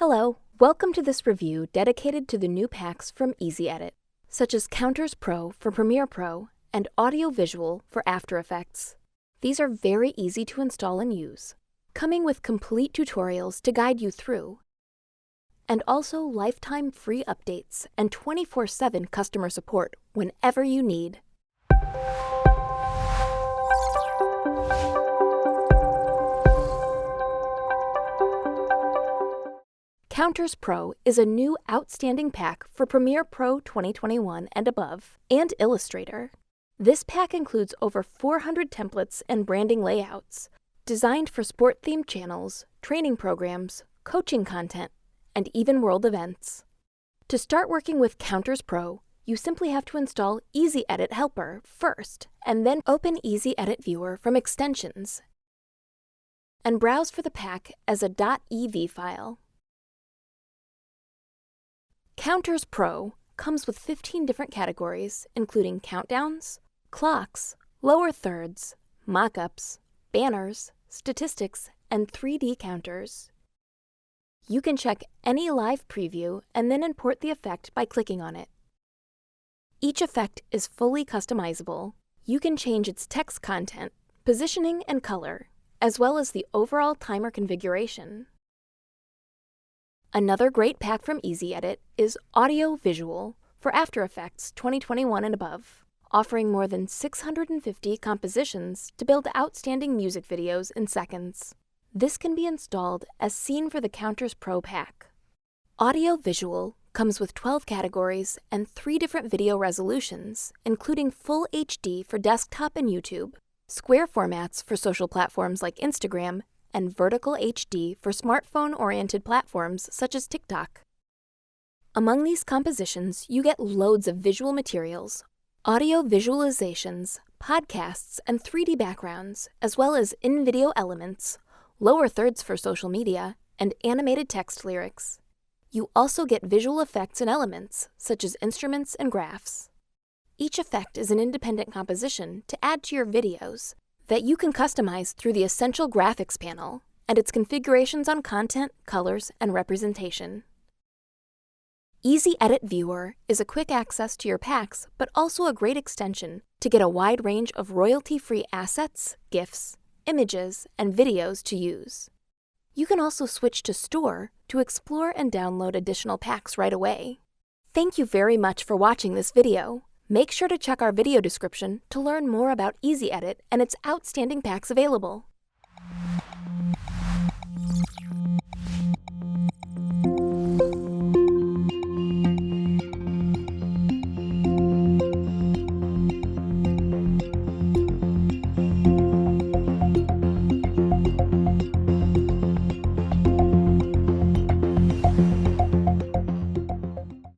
Hello, welcome to this review dedicated to the new packs from EasyEdit, such as Counters Pro for Premiere Pro and Audio Visual for After Effects. These are very easy to install and use, coming with complete tutorials to guide you through, and also lifetime free updates and 24/7 customer support whenever you need. Counters Pro is a new outstanding pack for Premiere Pro 2021 and above, and Illustrator. This pack includes over 400 templates and branding layouts, designed for sport-themed channels, training programs, coaching content, and even world events. To start working with Counters Pro, you simply have to install EasyEdit Helper first, and then open EasyEdit Viewer from Extensions, and browse for the pack as a .ev file. Counters Pro comes with 15 different categories, including countdowns, clocks, lower thirds, mockups, banners, statistics, and 3D counters. You can check any live preview and then import the effect by clicking on it. Each effect is fully customizable. You can change its text content, positioning, and color, as well as the overall timer configuration. Another great pack from EasyEdit is Audio Visual for After Effects 2021 and above, offering more than 650 compositions to build outstanding music videos in seconds. This can be installed as seen for the Counters Pro pack. Audio Visual comes with 12 categories and 3 different video resolutions, including Full HD for desktop and YouTube, square formats for social platforms like Instagram, and vertical HD for smartphone-oriented platforms such as TikTok. Among these compositions, you get loads of visual materials, audio visualizations, podcasts, and 3D backgrounds, as well as in-video elements, lower thirds for social media, and animated text lyrics. You also get visual effects and elements, such as instruments and graphs. Each effect is an independent composition to add to your videos that you can customize through the Essential Graphics panel and its configurations on content, colors, and representation. EasyEdit Viewer is a quick access to your packs, but also a great extension to get a wide range of royalty-free assets, GIFs, images, and videos to use. You can also switch to Store to explore and download additional packs right away. Thank you very much for watching this video. Make sure to check our video description to learn more about EasyEdit and its outstanding packs available.